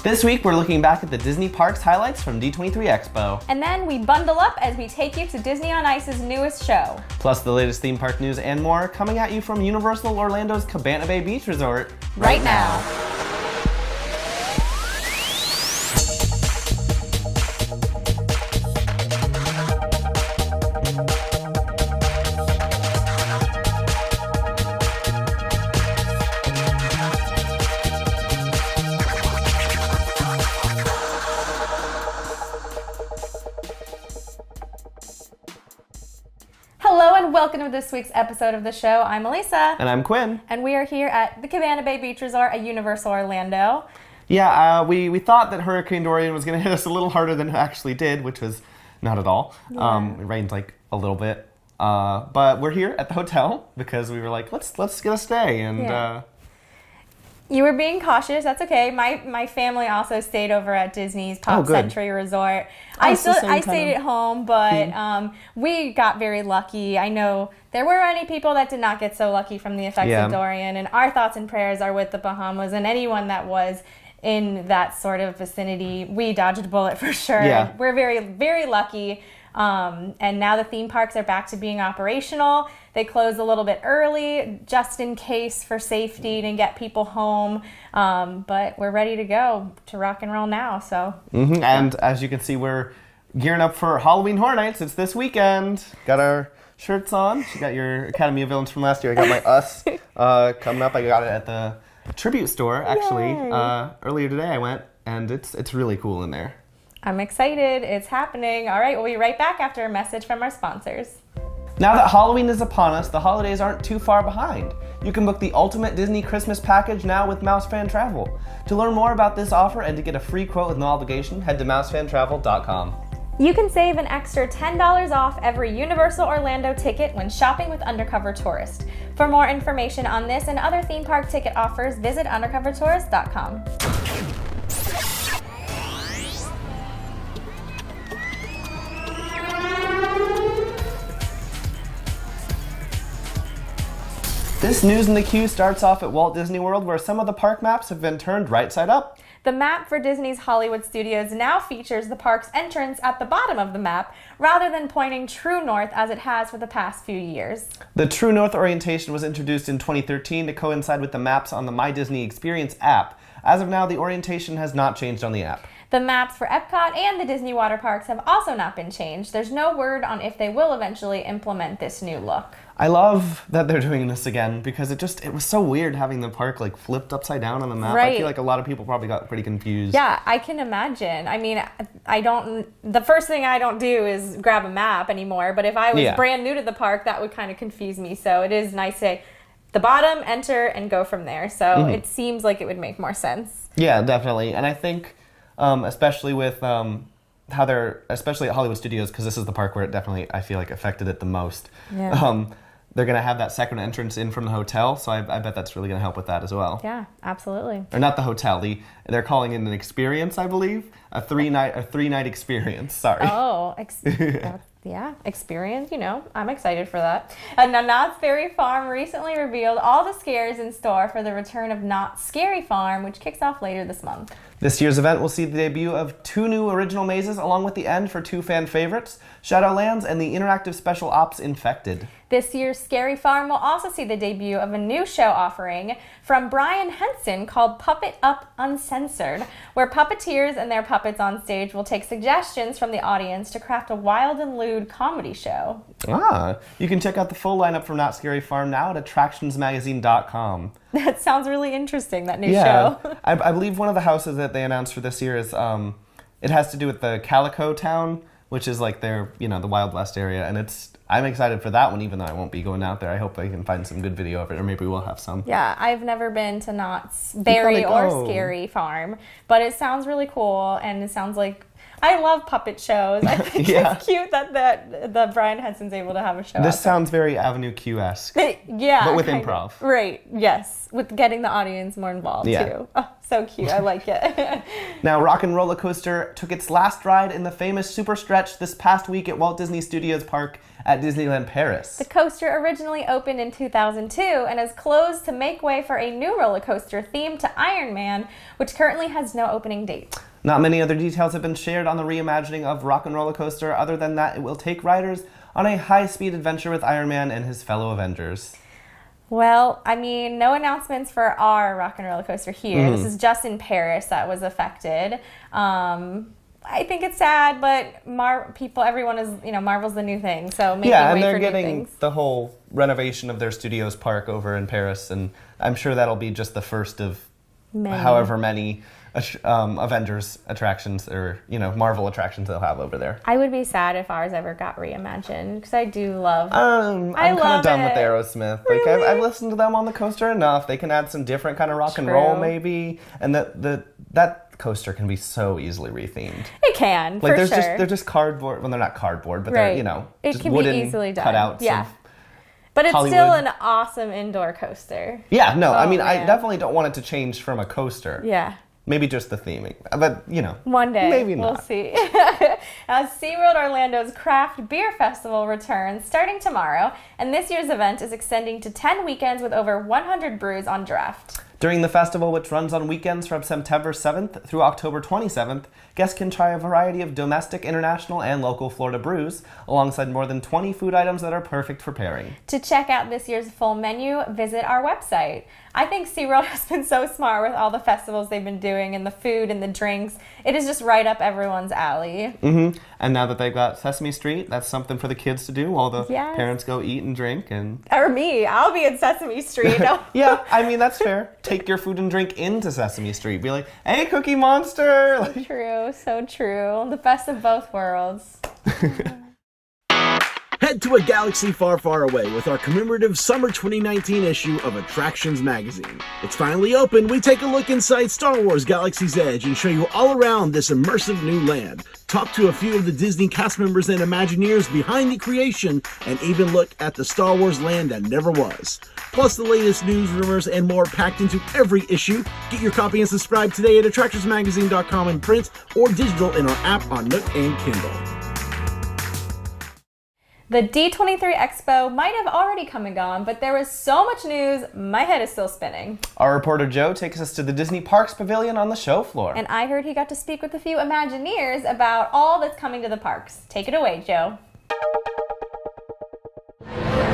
This week, we're looking back at the Disney Parks highlights from D23 Expo. And then we bundle up as we take you to Disney on Ice's newest show. Plus the latest theme park news and more coming at you from Universal Orlando's Cabana Bay Beach Resort right now. Hello and welcome to this week's episode of the show. I'm Elisa. And I'm Quinn. And we are here at the Cabana Bay Beach Resort at Universal Orlando. Yeah, we thought that Hurricane Dorian was going to hit us a little harder than it actually did, which was not at all. Yeah. It rained like a little bit. But we're here at the hotel because we were like, let's get a stay. And Yeah. You were being cautious. That's okay. My family also stayed over at Disney's Pop Century Resort. I stayed at home, but we got very lucky. I know there were many people that did not get so lucky from the effects of Dorian, and our thoughts and prayers are with the Bahamas and anyone that was in that sort of vicinity. We dodged a bullet for sure. Yeah. We're very, very lucky. And now the theme parks are back to being operational. They closed a little bit early just in case for safety to get people home. But we're ready to go to rock and roll now. So. Mm-hmm. And as you can see, we're gearing up for Halloween Horror Nights. It's this weekend. Got our shirts on. You got your Academy of Villains from last year. I got my Us coming up. I got it at the Tribute store, actually. Earlier today I went, and it's really cool in there. I'm excited. It's happening. All right, we'll be right back after a message from our sponsors. Now that Halloween is upon us, the holidays aren't too far behind. You can book the ultimate Disney Christmas package now with MouseFan Travel. To learn more about this offer and to get a free quote with no obligation, head to mousefantravel.com. You can save an extra $10 off every Universal Orlando ticket when shopping with Undercover Tourist. For more information on this and other theme park ticket offers, visit undercovertourist.com. This News in the Queue starts off at Walt Disney World, where some of the park maps have been turned right side up. The map for Disney's Hollywood Studios now features the park's entrance at the bottom of the map, rather than pointing true north as it has for the past few years. The True North orientation was introduced in 2013 to coincide with the maps on the My Disney Experience app. As of now, the orientation has not changed on the app. The maps for Epcot and the Disney water parks have also not been changed. There's no word on if they will eventually implement this new look. I love that they're doing this again because it was so weird having the park like flipped upside down on the map. Right. I feel like a lot of people probably got pretty confused. Yeah, I can imagine. I mean, the first thing I don't do is grab a map anymore, but if I was brand new to the park, that would kind of confuse me. So it is nice to say the bottom, enter, and go from there. So it seems like it would make more sense. Yeah, definitely. And I think especially with how especially at Hollywood Studios, because this is the park where it definitely, I feel like, affected it the most. Yeah. They're going to have that second entrance in from the hotel, so I bet that's really going to help with that as well. Yeah, absolutely. Or not the hotel. They're calling it an experience, I believe. A three-night experience, sorry. Oh, yeah, experience, I'm excited for that. And now Knott's Berry Farm recently revealed all the scares in store for the return of Knott's Scary Farm, which kicks off later this month. This year's event will see the debut of 2 new original mazes, along with the end for 2 fan favorites, Shadowlands and the interactive special ops Infected. This year's Scary Farm will also see the debut of a new show offering from Brian Henson called Puppet Up Uncensored, where puppeteers and their puppets on stage will take suggestions from the audience to craft a wild and lewd comedy show. You can check out the full lineup from Knott's Scary Farm now at attractionsmagazine.com. That sounds really interesting, that new show. I believe one of the houses that they announced for this year is, it has to do with the Calico Town, which is like their, the Wild West area, and I'm excited for that one, even though I won't be going out there. I hope I can find some good video of it, or maybe we'll have some. Yeah, I've never been to Knott's Berry or Scary Farm, but it sounds really cool, and it sounds like I love puppet shows. I think it's cute that the Brian Henson's able to have a show. This sounds very Avenue Q-esque. Yeah. But with improv. Right, yes. With getting the audience more involved, too. Oh, so cute. I like it. Now, Rock and Roller Coaster took its last ride in the famous Super Stretch this past week at Walt Disney Studios Park at Disneyland Paris. The coaster originally opened in 2002 and has closed to make way for a new roller coaster themed to Iron Man, which currently has no opening date. Not many other details have been shared on the reimagining of Rock and Roller Coaster, other than that it will take riders on a high-speed adventure with Iron Man and his fellow Avengers. Well, I mean, no announcements for our Rock and Roller Coaster here. This is just in Paris that was affected. I think it's sad, but everyone is, Marvel's the new thing, so maybe yeah, wait and they're for new getting things. the whole renovation of their studios park over in Paris, and I'm sure that'll be just the first of however many Avengers attractions or Marvel attractions they'll have over there. I would be sad if ours ever got reimagined because I do love. I'm kind of done with Aerosmith. Really? Like I've listened to them on the coaster enough. They can add some different kind of rock and roll maybe, and that coaster can be so easily rethemed. It can, like for sure. They're just cardboard. Well, they're not cardboard, but right. they're it just can wooden be easily done. cutouts. Yeah. Of But it's Hollywood. still an awesome indoor coaster. Yeah, no, I mean, man. I definitely don't want it to change from a coaster. Yeah. Maybe just the theming, but one day maybe not. We'll see. As SeaWorld Orlando's Craft Beer Festival returns starting tomorrow, and this year's event is extending to 10 weekends with over 100 brews on draft. During the festival, which runs on weekends from September 7th through October 27th, guests can try a variety of domestic, international, and local Florida brews, alongside more than 20 food items that are perfect for pairing. To check out this year's full menu, visit our website. I think SeaWorld has been so smart with all the festivals they've been doing and the food and the drinks. It is just right up everyone's alley. Mm-hmm. And now that they've got Sesame Street, that's something for the kids to do while the parents go eat and drink. Or me. I'll be in Sesame Street. Yeah, I mean, that's fair. Take your food and drink into Sesame Street. Be like, hey, Cookie Monster! True, so true. The best of both worlds. Head to a galaxy far, far away with our commemorative Summer 2019 issue of Attractions Magazine. It's finally open. We take a look inside Star Wars Galaxy's Edge and show you all around this immersive new land. Talk to a few of the Disney cast members and Imagineers behind the creation, and even look at the Star Wars land that never was. Plus the latest news, rumors, and more packed into every issue. Get your copy and subscribe today at attractionsmagazine.com in print or digital in our app on Nook and Kindle. The D23 Expo might have already come and gone, but there was so much news, my head is still spinning. Our reporter Joe takes us to the Disney Parks Pavilion on the show floor. And I heard he got to speak with a few Imagineers about all that's coming to the parks. Take it away, Joe.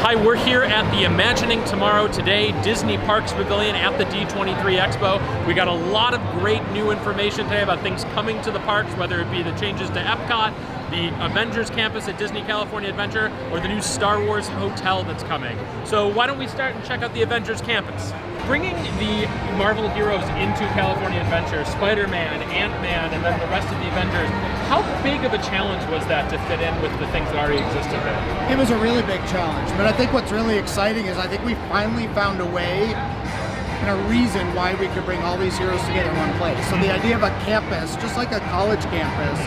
Hi, we're here at the Imagining Tomorrow Today Disney Parks Pavilion at the D23 Expo. We got a lot of great new information today about things coming to the parks, whether it be the changes to Epcot, the Avengers campus at Disney California Adventure, or the new Star Wars hotel that's coming. So why don't we start and check out the Avengers campus? Bringing the Marvel heroes into California Adventure, Spider-Man, Ant-Man, and then the rest of the Avengers, how big of a challenge was that to fit in with the things that already existed there? It was a really big challenge, but I think what's really exciting is I think we finally found a way and a reason why we could bring all these heroes together in one place. So the idea of a campus, just like a college campus,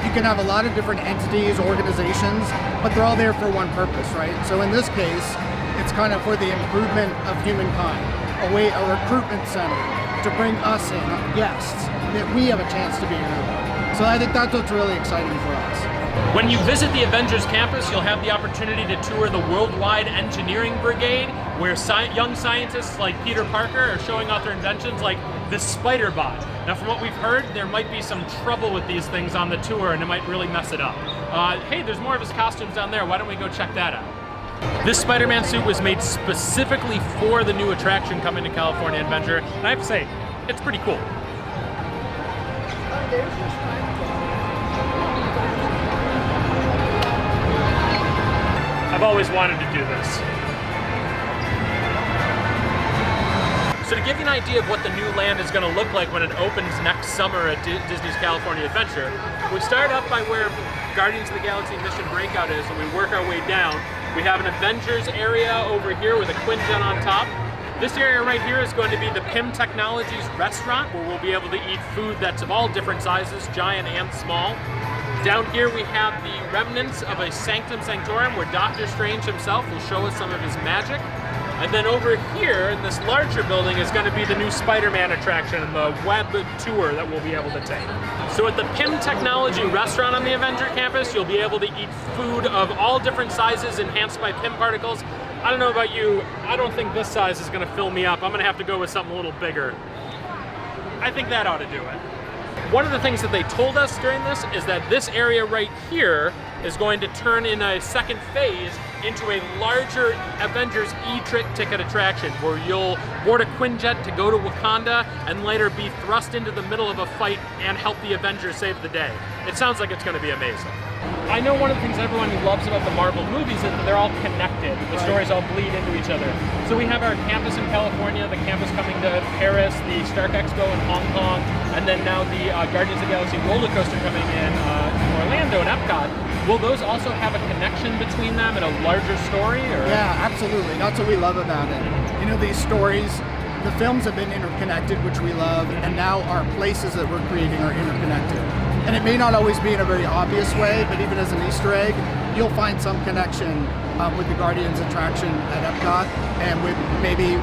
you can have a lot of different entities, organizations, but they're all there for one purpose, right? So in this case, it's kind of for the improvement of humankind, a recruitment center to bring us in, guests, that we have a chance to be here. So I think that's what's really exciting for us. When you visit the Avengers campus, you'll have the opportunity to tour the Worldwide Engineering Brigade, where young scientists like Peter Parker are showing off their inventions like the Spider Bot. Now, from what we've heard, there might be some trouble with these things on the tour, and it might really mess it up. Hey, there's more of his costumes down there. Why don't we go check that out? This Spider-Man suit was made specifically for the new attraction coming to California Adventure, and I have to say, it's pretty cool. I've always wanted to do this. So to give you an idea of what the new land is going to look like when it opens next summer at Disney's California Adventure, we start up by where Guardians of the Galaxy Mission Breakout is, and we work our way down. We have an Avengers area over here with a Quinjet on top. This area right here is going to be the PIM Technologies restaurant, where we'll be able to eat food that's of all different sizes, giant and small. Down here we have the remnants of a Sanctum Sanctorum, where Doctor Strange himself will show us some of his magic. And then over here in this larger building is going to be the new Spider-Man attraction and the web tour that we'll be able to take. So at the PIM Technology restaurant on the Avenger campus, you'll be able to eat food of all different sizes enhanced by PIM particles. I don't know about you, I don't think this size is going to fill me up. I'm going to have to go with something a little bigger. I think that ought to do it. One of the things that they told us during this is that this area right here is going to turn in a second phase into a larger Avengers e-ticket attraction, where you'll board a Quinjet to go to Wakanda and later be thrust into the middle of a fight and help the Avengers save the day. It sounds like it's going to be amazing. I know one of the things everyone loves about the Marvel movies is that they're all connected. The stories all bleed into each other. So we have our campus in California, the campus coming to Paris, the Stark Expo in Hong Kong, and then now the Guardians of the Galaxy roller coaster coming in Orlando and Epcot. Will those also have a connection between them in a larger story? Or? Yeah, absolutely. That's what we love about it. You know, these stories, the films have been interconnected, which we love, and now our places that we're creating are interconnected. And it may not always be in a very obvious way, but even as an Easter egg, you'll find some connection with the Guardians attraction at Epcot, and with maybe,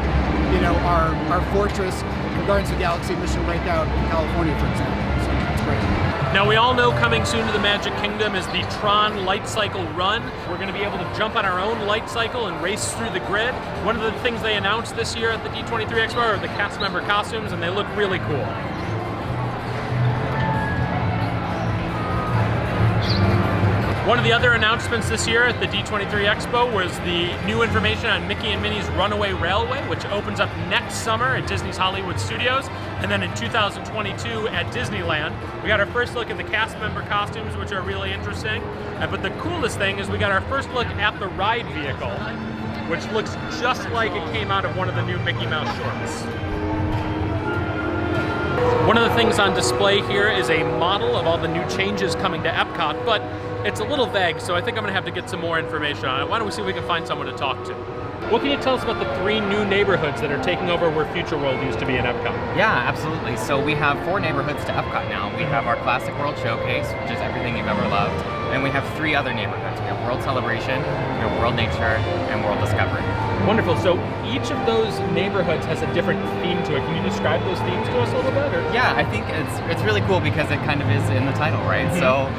you know, our fortress in Guardians of the Galaxy Mission Breakout in California, for example. So that's great. Now we all know coming soon to the Magic Kingdom is the Tron Light Cycle Run. We're going to be able to jump on our own light cycle and race through the grid. One of the things they announced this year at the D23 Expo are the cast member costumes, and they look really cool. One of the other announcements this year at the D23 Expo was the new information on Mickey and Minnie's Runaway Railway, which opens up next summer at Disney's Hollywood Studios, and then in 2022 at Disneyland. We got our first look at the cast member costumes, which are really interesting. But the coolest thing is we got our first look at the ride vehicle, which looks just like it came out of one of the new Mickey Mouse shorts. One of the things on display here is a model of all the new changes coming to Epcot, but it's a little vague, so I think I'm going to have to get some more information on it. Why don't we see if we can find someone to talk to? What can you tell us about the 3 new neighborhoods that are taking over where Future World used to be in Epcot? Yeah, absolutely. So we have 4 neighborhoods to Epcot now. We have our Classic World Showcase, which is everything you've ever loved, and we have 3 other neighborhoods. We have World Celebration, we have World Nature, and World Discovery. Wonderful. So each of those neighborhoods has a different theme to it. Can you describe those themes to us a little bit? Or? Yeah, I think it's really cool because it kind of is in the title, right? Mm-hmm. So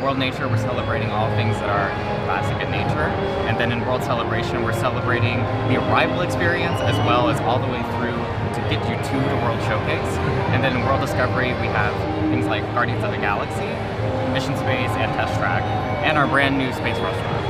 World Nature, we're celebrating all things that are classic in nature, and then in World Celebration, we're celebrating the arrival experience as well as all the way through to get you to the World Showcase. And then in World Discovery, we have things like Guardians of the Galaxy, Mission Space, and Test Track, and our brand new space restaurant,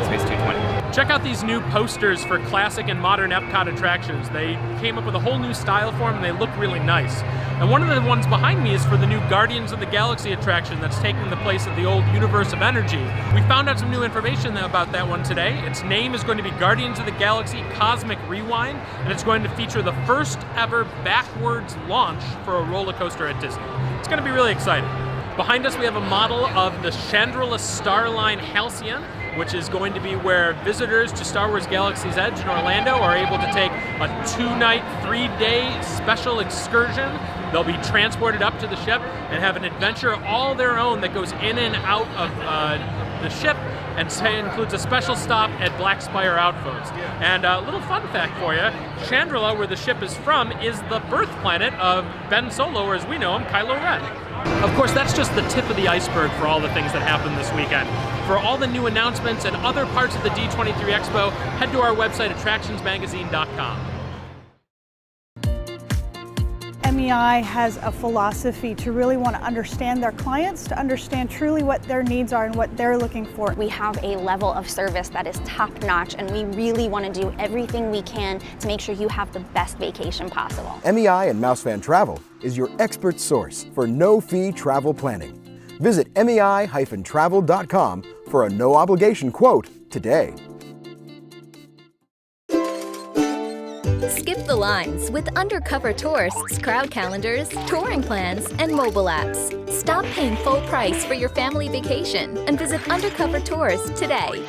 Space 220. Check out these new posters for classic and modern Epcot attractions. They came up with a whole new style for them, and they look really nice. And one of the ones behind me is for the new Guardians of the Galaxy attraction that's taking the place of the old Universe of Energy. We found out some new information about that one today. Its name is going to be Guardians of the Galaxy Cosmic Rewind, and it's going to feature the first ever backwards launch for a roller coaster at Disney. It's going to be really exciting. Behind us we have a model of the Chandrila Starline Halcyon, which is going to be where visitors to Star Wars Galaxy's Edge in Orlando are able to take a 2-night, 3-day special excursion. They'll be transported up to the ship and have an adventure all their own that goes in and out of the ship, and includes a special stop at Black Spire Outpost. And a little fun fact for you, Chandrila, where the ship is from, is the birth planet of Ben Solo, or as we know him, Kylo Ren. Of course, that's just the tip of the iceberg for all the things that happened this weekend. For all the new announcements and other parts of the D23 Expo, head to our website, attractionsmagazine.com. MEI has a philosophy to really want to understand their clients, to understand truly what their needs are and what they're looking for. We have a level of service that is top-notch, and we really want to do everything we can to make sure you have the best vacation possible. MEI and Mousefan Travel is your expert source for no-fee travel planning. Visit MEI-travel.com for a no-obligation quote today. Skip the lines with undercover tourists, crowd calendars, touring plans, and mobile apps. Stop paying full price for your family vacation and visit Undercover Tours today.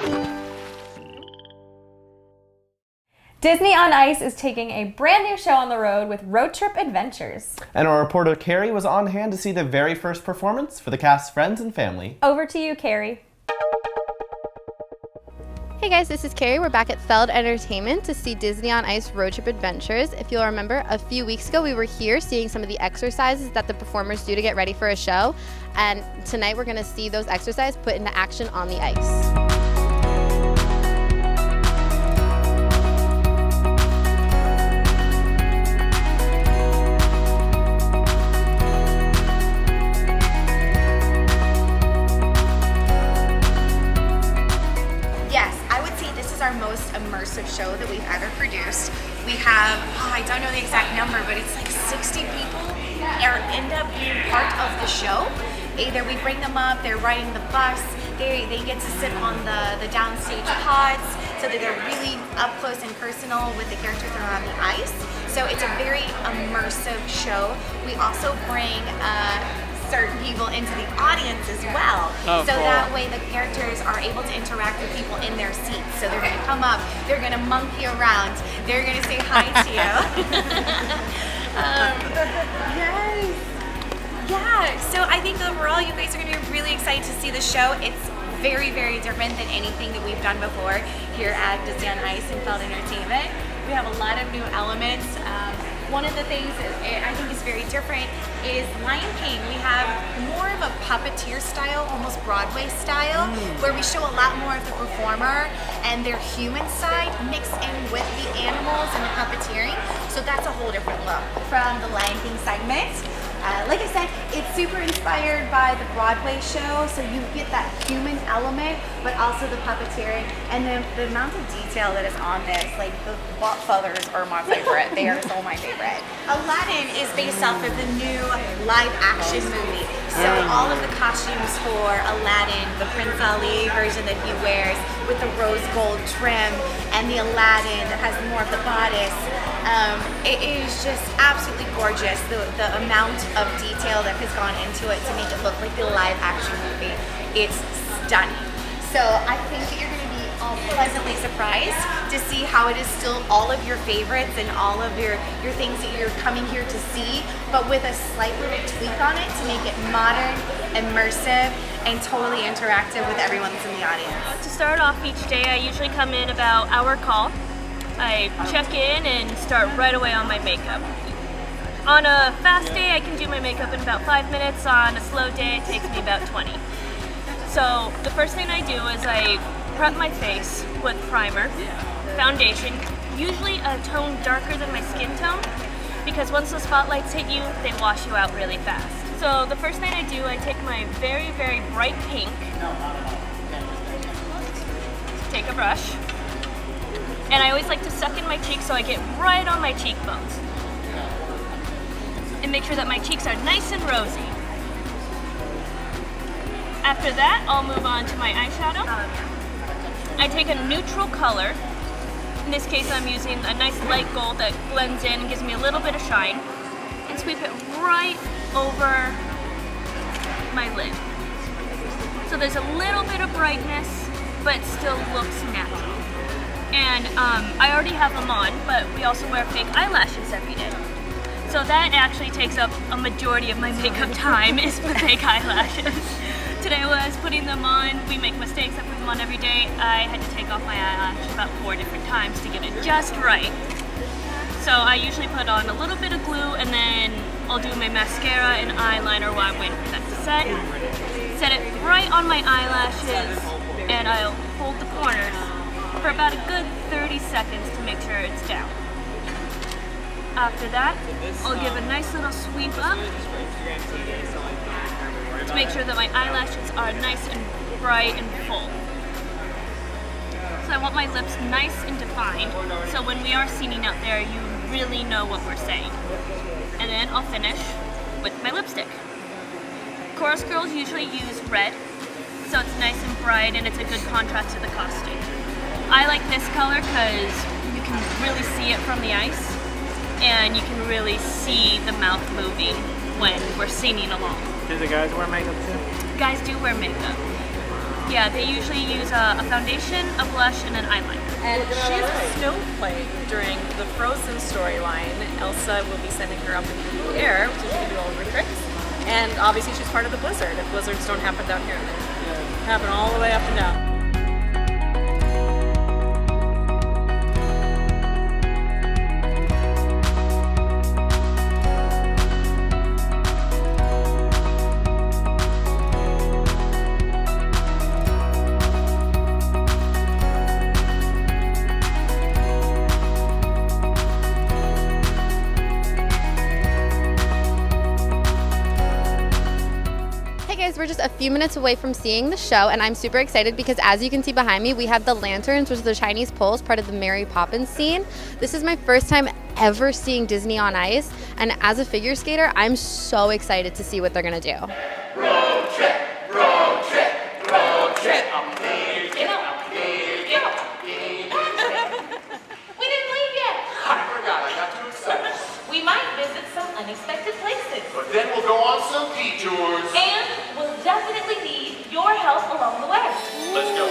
Disney on Ice is taking a brand new show on the road with Road Trip Adventures. And our reporter Carrie was on hand to see the very first performance for the cast, friends, and family. Over to you, Carrie. Hey guys, this is Carrie. We're back at Feld Entertainment to see Disney on Ice Road Trip Adventures. If you'll remember, a few weeks ago we were here seeing some of the exercises that the performers do to get ready for a show. And tonight we're going to see those exercises put into action on the ice. Our most immersive show that we've ever produced. We have, I don't know the exact number, but it's like 60 people end up being part of the show. Either we bring them up, they're riding the bus, they get to sit on the downstage pods so that they're really up close and personal with the characters that are on the ice. So it's a very immersive show. We also bring certain people into the audience as well. Oh, so cool. That way the characters are able to interact with people in their seats. So they're gonna come up, they're gonna monkey around, they're gonna say hi to you. Yes. Yeah, so I think overall you guys are gonna be really excited to see the show. It's very, very different than anything that we've done before here at Disney on Ice and Feld Entertainment. We have a lot of new elements. One of the things that I think is very different is Lion King. We have more of a puppeteer style, almost Broadway style, where we show a lot more of the performer and their human side mixed in with the animals and the puppeteering. So that's a whole different look from the Lion King segment. Like I said, it's super inspired by the Broadway show, so you get that human element, but also the puppeteering, and then the amount of detail that is on this, like the bot feathers are my favorite. They are so my favorite. Aladdin is based off of the new live action movie. So all of the costumes for Aladdin, the Prince Ali version that he wears with the rose gold trim, and the Aladdin that has more of the bodice, it is just absolutely gorgeous. The amount of detail that has gone into it to make it look like the live action movie, it's stunning. So I think that you're going to be pleasantly surprised to see how it is still all of your favorites and all of your things that you're coming here to see, but with a slight little tweak on it to make it modern, immersive, and totally interactive with everyone that's in the audience. To start off each day, I usually come in about hour call. I check in and start right away on my makeup. On a fast day, I can do my makeup in about 5 minutes. On a slow day, it takes me about 20. So the first thing I do is I prep my face with primer, foundation, usually a tone darker than my skin tone, because once the spotlights hit you, they wash you out really fast. So the first thing I do, I take my very, very bright pink, take a brush, and I always like to suck in my cheeks so I get right on my cheekbones. And make sure that my cheeks are nice and rosy. After that, I'll move on to my eyeshadow. I take a neutral color. In this case, I'm using a nice light gold that blends in and gives me a little bit of shine. And sweep it right over my lid. So there's a little bit of brightness, but it still looks natural. And I already have them on, but we also wear fake eyelashes every day. So that actually takes up a majority of my makeup time is the fake eyelashes. Today when I was putting them on, we make mistakes, I put them on every day. I had to take off my eyelash about 4 different times to get it just right. So I usually put on a little bit of glue and then I'll do my mascara and eyeliner while I'm waiting for them to set. Set it right on my eyelashes and I'll hold the corners for about a good 30 seconds to make sure it's down. After that, I'll give a nice little sweep up to make sure that my eyelashes are nice and bright and full. So I want my lips nice and defined, so when we are singing out there, you really know what we're saying. And then I'll finish with my lipstick. Chorus girls usually use red, so it's nice and bright and it's a good contrast to the costume. I like this color because you can really see it from the ice, and you can really see the mouth moving when we're singing along. Do the guys wear makeup too? Guys do wear makeup. Yeah, they usually use a foundation, a blush, and an eyeliner. And she is a snowflake during the Frozen storyline. Elsa will be sending her up into the air so she can do all of her tricks. And obviously she's part of the blizzard. If blizzards don't happen down here, they happen all the way up and down. We're just a few minutes away from seeing the show, and I'm super excited because as you can see behind me, we have the lanterns, which are the Chinese poles, part of the Mary Poppins scene. This is my first time ever seeing Disney on Ice, and as a figure skater, I'm so excited to see what they're gonna do. Road trip, road trip, road trip. Up there, get up there, get up there. We didn't leave yet. I forgot, I got too excited. We might visit some unexpected places. But then we'll go on some detours. And we'll definitely need your help along the way. Let's go.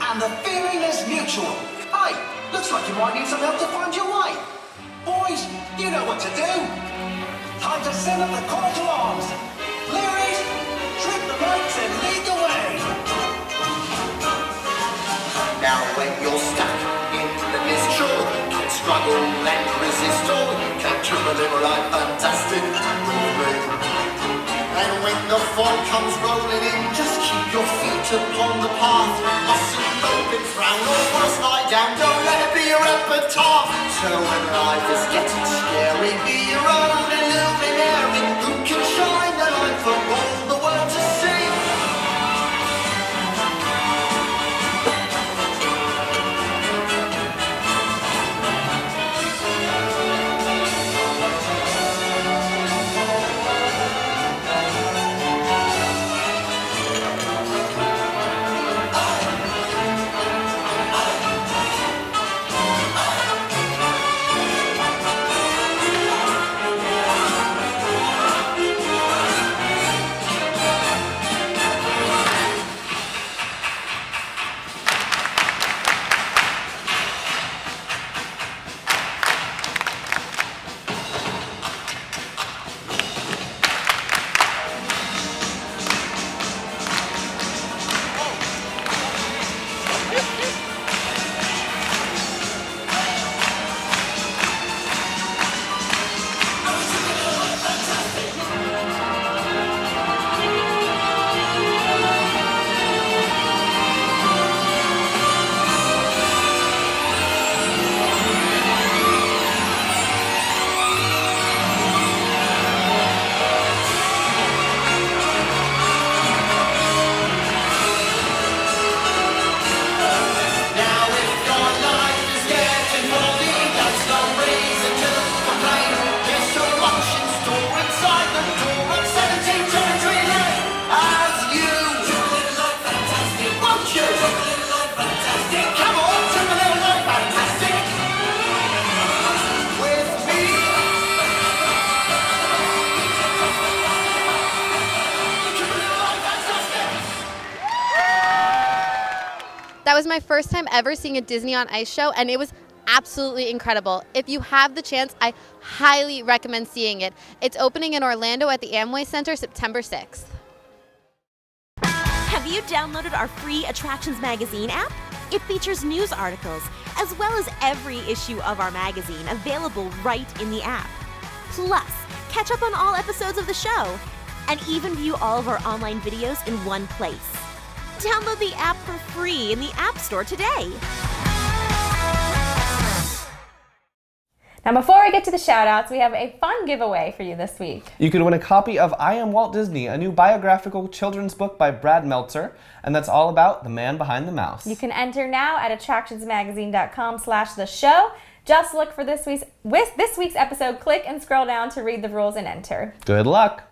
And the feeling is mutual. Hey, looks like you might need some help to find your way. Boys, you know what to do. Time to send up the call to arms. Learys, trip the brakes and lead the way. Now when you're stuck in the mistral, can't struggle and resist all, can't triple live right, fantastic movement. And when the fog comes rolling in, just keep your feet upon the path. Mustn't open, frown, or worse, lie down. Don't let it be your epitaph. So when life is getting scary, be your own illuminary, who can shine the light for all the world to see. That was my first time ever seeing a Disney on Ice show, and it was absolutely incredible. If you have the chance, I highly recommend seeing it. It's opening in Orlando at the Amway Center September 6th. Have you downloaded our free Attractions Magazine app? It features news articles, as well as every issue of our magazine available right in the app. Plus, catch up on all episodes of the show, and even view all of our online videos in one place. Download the app for free in the App Store today. Now, before we get to the shout-outs, we have a fun giveaway for you this week. You can win a copy of I Am Walt Disney, a new biographical children's book by Brad Meltzer, and that's all about the man behind the mouse. You can enter now at attractionsmagazine.com/the-show. Just look for this week's episode, click and scroll down to read the rules and enter. Good luck.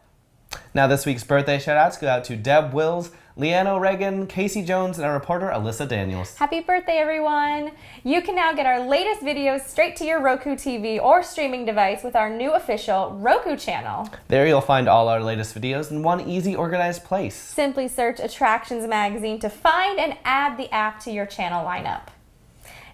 Now, this week's birthday shout-outs go out to Deb Wills, Leanne O'Regan, Casey Jones, and our reporter, Alyssa Daniels. Happy birthday, everyone! You can now get our latest videos straight to your Roku TV or streaming device with our new official Roku channel. There you'll find all our latest videos in one easy, organized place. Simply search Attractions Magazine to find and add the app to your channel lineup.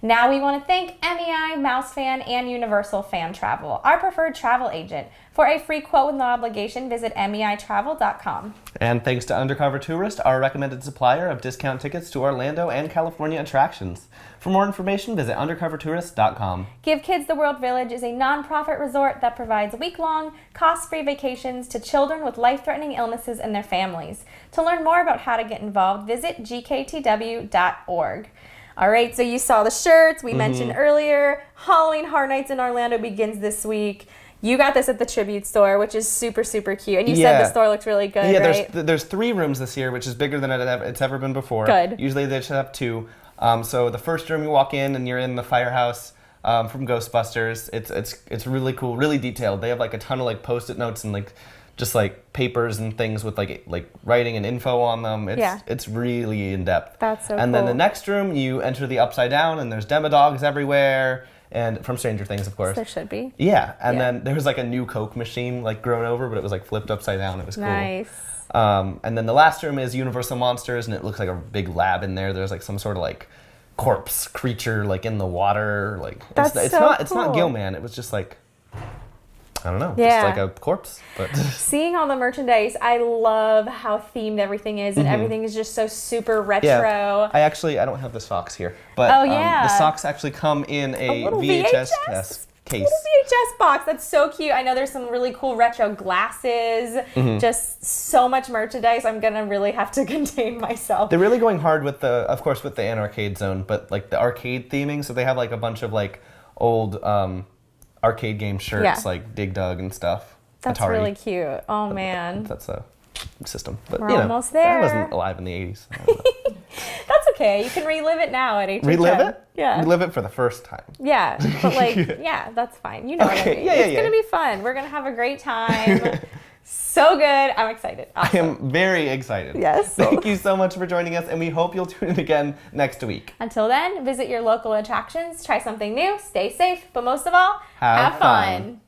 Now we want to thank MEI, Mouse Fan, and Universal Fan Travel, our preferred travel agent. For a free quote with no obligation, visit meitravel.com. And thanks to Undercover Tourist, our recommended supplier of discount tickets to Orlando and California attractions. For more information, visit undercovertourist.com. Give Kids the World Village is a nonprofit resort that provides week-long, cost-free vacations to children with life-threatening illnesses and their families. To learn more about how to get involved, visit gktw.org. All right, so you saw the shirts we mentioned earlier. Halloween Horror Nights in Orlando begins this week. You got this at the Tribute Store, which is super, super cute. And you said the store looks really good, right? There's 3 rooms this year, which is bigger than it's ever been before. Good. Usually they just have 2. So the first room you walk in and you're in the firehouse from Ghostbusters. It's really cool, really detailed. They have like a ton of like Post-it notes and like just like papers and things with like writing and info on them. It's really in depth. That's so cool. And then the next room, you enter the Upside Down and there's Demodogs everywhere. And from Stranger Things, of course. There should be. Yeah, and then there was like a new Coke machine like grown over, but it was like flipped upside down. It was cool. Nice. And then the last room is Universal Monsters, and it looks like a big lab in there. There's like some sort of like corpse creature like in the water. Like it's not Gilman. It was just like, I don't know, just like a corpse. But seeing all the merchandise, I love how themed everything is, and everything is just so super retro. Yeah. I don't have the socks here, but the socks actually come in a VHS case. Little VHS box. That's so cute. I know there's some really cool retro glasses. Just so much merchandise. I'm gonna really have to contain myself. They're really going hard with the Anarcade Zone, but like the arcade theming. So they have like a bunch of like old arcade game shirts, like Dig Dug and stuff. That's Atari. really cute. Oh man. That's a system. But we're almost there. I wasn't alive in the 80s. That's okay. You can relive it now at HHN. Relive it? Yeah. Relive it for the first time. Yeah. But like, yeah, that's fine. You know what I mean. It's going to be fun. We're going to have a great time. So good. I'm excited. Awesome. I am very excited. Yes. Thank you so much for joining us, and we hope you'll tune in again next week. Until then, visit your local attractions, try something new, stay safe, but most of all, have fun.